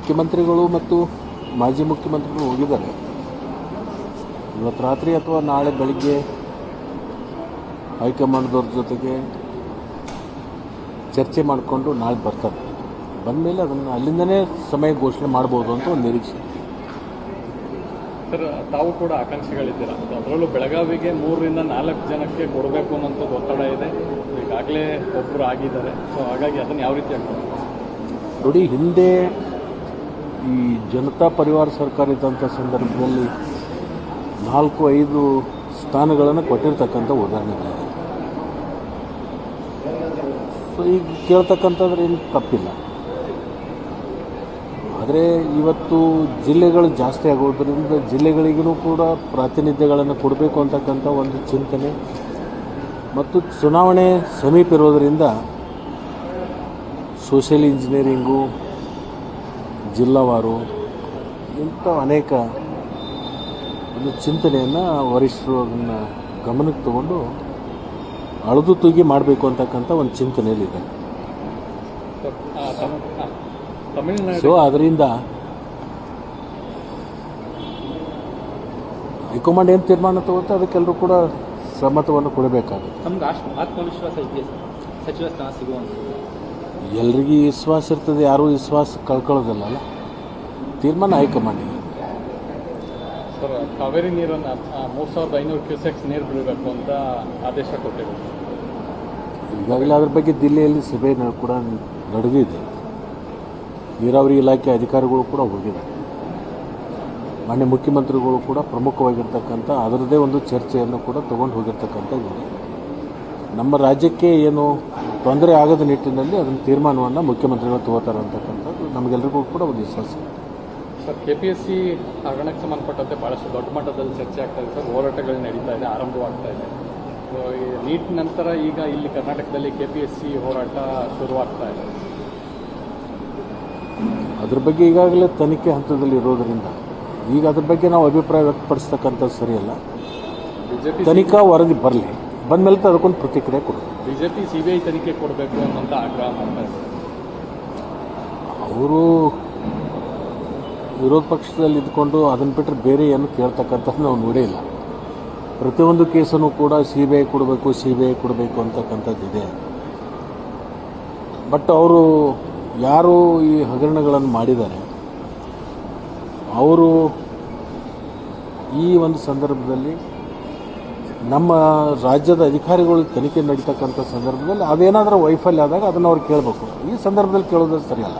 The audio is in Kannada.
ಮುಖ್ಯಮಂತ್ರಿಗಳು ಮತ್ತು ಮಾಜಿ ಮುಖ್ಯಮಂತ್ರಿಗಳು ಹೋಗಿದ್ದಾರೆ. ಇವತ್ತು ರಾತ್ರಿ ಅಥವಾ ನಾಳೆ ಬೆಳಿಗ್ಗೆ ಹೈಕಮಾಂಡ್ದವ್ರ ಜೊತೆಗೆ ಚರ್ಚೆ ಮಾಡಿಕೊಂಡು ನಾಳೆ ಬರ್ತಾರೆ. ಬಂದಮೇಲೆ ಅದನ್ನು ಅಲ್ಲಿಂದನೇ ಸಮಯ ಘೋಷಣೆ ಮಾಡ್ಬೋದು ಅಂತ ಒಂದು ನಿರೀಕ್ಷೆ. ಸರ್, ತಾವು ಕೂಡ ಆಕಾಂಕ್ಷಿಗಳಿದ್ದೀರ, ಅದರಲ್ಲೂ ಬೆಳಗಾವಿಗೆ 3ರಿಂದ 4 ಜನಕ್ಕೆ ಕೊಡಬೇಕು ಅನ್ನೋಂಥದ್ದು ಒತ್ತಡ ಇದೆ. ಈಗಾಗಲೇ ಒಬ್ಬರು ಆಗಿದ್ದಾರೆ. ಸೊ ಹಾಗಾಗಿ ಅದನ್ನು ಯಾವ ರೀತಿ ಆಗ್ತದೆ ನೋಡಿ, ಹಿಂದೆ ಈ ಜನತಾ ಪರಿವಾರ ಸರ್ಕಾರ ಇದ್ದಂಥ ಸಂದರ್ಭದಲ್ಲಿ 4-5 ಸ್ಥಾನಗಳನ್ನು ಕೊಟ್ಟಿರ್ತಕ್ಕಂಥ ಉದಾಹರಣೆಗಳಿದೆ. ಸೊ ಈಗ ಕೇಳ್ತಕ್ಕಂಥದ್ರೆ ಏನು ತಪ್ಪಿಲ್ಲ. ಆದರೆ ಇವತ್ತು ಜಿಲ್ಲೆಗಳು ಜಾಸ್ತಿ ಆಗೋದ್ರಿಂದ ಜಿಲ್ಲೆಗಳಿಗೂ ಕೂಡ ಪ್ರಾತಿನಿಧ್ಯಗಳನ್ನು ಕೊಡಬೇಕು ಅಂತಕ್ಕಂಥ ಒಂದು ಚಿಂತನೆ ಮತ್ತು ಚುನಾವಣೆ ಸಮೀಪ ಇರೋದರಿಂದ ಸೋಷಿಯಲ್ ಇಂಜಿನಿಯರಿಂಗು, ಜಿಲ್ಲಾವಾರು ಇಂಥ ಅನೇಕ ಒಂದು ಚಿಂತನೆಯನ್ನು ವರಿಷ್ಠರು ಅದನ್ನು ಗಮನಕ್ಕೆ ತಗೊಂಡು ಅಳೆದು ತೂಗಿ ಮಾಡಬೇಕು ಅಂತಕ್ಕಂಥ ಒಂದು ಚಿಂತನೆಯಲ್ಲಿದೆ. ಸೊ ಅದರಿಂದ ಹೈಕಮಾಂಡ್ ಏನು ತೀರ್ಮಾನ ತಗೋತ್ತೆ ಅದಕ್ಕೆಲ್ಲರೂ ಕೂಡ ಸಮ್ಮತವನ್ನು ಕೊಡಬೇಕಾಗುತ್ತೆ. ನಮ್ಗೆ ಆತ್ಮವಿಶ್ವಾಸ ಇದೆಯಾ ಸಚಿವ ಸ್ಥಾನ ಸಿಗುವಂಥದ್ದು? ಎಲ್ರಿಗೂ ವಿಶ್ವಾಸ ಇರ್ತದೆ, ಯಾರೂ ವಿಶ್ವಾಸ ಕಳ್ಕೊಳ್ಳೋದಿಲ್ಲ. ತೀರ್ಮಾನ ಹೈಕಮಾಂಡಿಗೆ. ಸರ್, ಕಾವೇರಿ ನೀರನ್ನು 3500 ಕ್ಯೂಸೆಕ್ಸ್ ನೀರು ಬಿಡಬೇಕು ಅಂತ ಆದೇಶ ಕೊಟ್ಟಿದೆ. ಈಗಾಗಲೇ ಅದ್ರ ಬಗ್ಗೆ ದಿಲ್ಲಿಯಲ್ಲಿ ಸಭೆ ಕೂಡ ನಡೆದಿದೆ. ನೀರಾವರಿ ಇಲಾಖೆ ಅಧಿಕಾರಿಗಳು ಕೂಡ ಹೋಗಿದ್ದಾರೆ. ಮಾನ್ಯ ಮುಖ್ಯಮಂತ್ರಿಗಳು ಕೂಡ ಪ್ರಮುಖವಾಗಿರ್ತಕ್ಕಂಥ ಅದರದ್ದೇ ಒಂದು ಚರ್ಚೆಯನ್ನು ಕೂಡ ತೊಗೊಂಡು ಹೋಗಿರ್ತಕ್ಕಂಥದ್ದು. ನಮ್ಮ ರಾಜ್ಯಕ್ಕೆ ಏನು ತೊಂದರೆ ಆಗದ ನಿಟ್ಟಿನಲ್ಲಿ ಅದನ್ನು ತೀರ್ಮಾನವನ್ನು ಮುಖ್ಯಮಂತ್ರಿಗಳು ತಗೋತಾರೆ ಅಂತಕ್ಕಂಥದ್ದು ನಮಗೆಲ್ಲರಿಗೂ ಕೂಡ ಒಂದು ವಿಶ್ವಾಸ. ಸರ್, KPSC ಹಗರಣಕ್ಕೆ ಸಂಬಂಧಪಟ್ಟಂತೆ ಭಾಳಷ್ಟು ದೊಡ್ಡ ಮಟ್ಟದಲ್ಲಿ ಚರ್ಚೆ ಆಗ್ತಾ ಇದೆ ಸರ್. ಹೋರಾಟಗಳು ನಡೀತಾ ಇದೆ, ಆರಂಭವಾಗ್ತಾ ಇದೆ. ನೀಟ್ ನಂತರ ಈಗ ಇಲ್ಲಿ ಕರ್ನಾಟಕದಲ್ಲಿ KPSC ಹೋರಾಟ ಶುರುವಾಗ್ತಾ ಇದೆ. ಅದ್ರ ಬಗ್ಗೆ ಈಗಾಗಲೇ ತನಿಖೆ ಹಂತದಲ್ಲಿ ಇರೋದರಿಂದ ಈಗ ಅದ್ರ ಬಗ್ಗೆ ನಾವು ಅಭಿಪ್ರಾಯ ವ್ಯಕ್ತಪಡಿಸ್ತಕ್ಕಂಥದ್ದು ಸರಿಯಲ್ಲ. ತನಿಖಾ ವರದಿ ಬರಲಿ, ಬಂದಮೇಲೆ ಅದಕ್ಕೊಂದು ಪ್ರತಿಕ್ರಿಯೆ ಕೊಡಬೇಕು. BJP CBI ತನಿಖೆ ಕೊಡಬೇಕು ಅನ್ನೋಂಥ ಆಗ್ರಹ ಮಾಡ್ತಾ ಇದ್ದಾರೆ. ಅವರು ವಿರೋಧ ಪಕ್ಷದಲ್ಲಿ ಇದ್ಕೊಂಡು ಅದನ್ನು ಬಿಟ್ಟರೆ ಬೇರೆ ಏನು ಕೇಳ್ತಕ್ಕಂಥದ್ದು ನಾವು ನೋಡಿಲ್ಲ. ಪ್ರತಿಯೊಂದು ಕೇಸನ್ನು ಕೂಡ CBI ಕೊಡಬೇಕು ಅಂತಕ್ಕಂಥದ್ದಿದೆ. ಬಟ್ ಅವರು ಯಾರು ಈ ಹಗರಣಗಳನ್ನು ಮಾಡಿದ್ದಾರೆ ಅವರು ಈ ಒಂದು ಸಂದರ್ಭದಲ್ಲಿ ನಮ್ಮ ರಾಜ್ಯದ ಅಧಿಕಾರಿಗಳು ತನಿಖೆ ನಡೀತಕ್ಕಂಥ ಸಂದರ್ಭದಲ್ಲಿ ಅದೇನಾದರೂ ವೈಫಲ್ಯ ಆದಾಗ ಅದನ್ನು ಅವ್ರು ಕೇಳಬೇಕು. ಈ ಸಂದರ್ಭದಲ್ಲಿ ಕೇಳೋದು ಸರಿಯಲ್ಲ.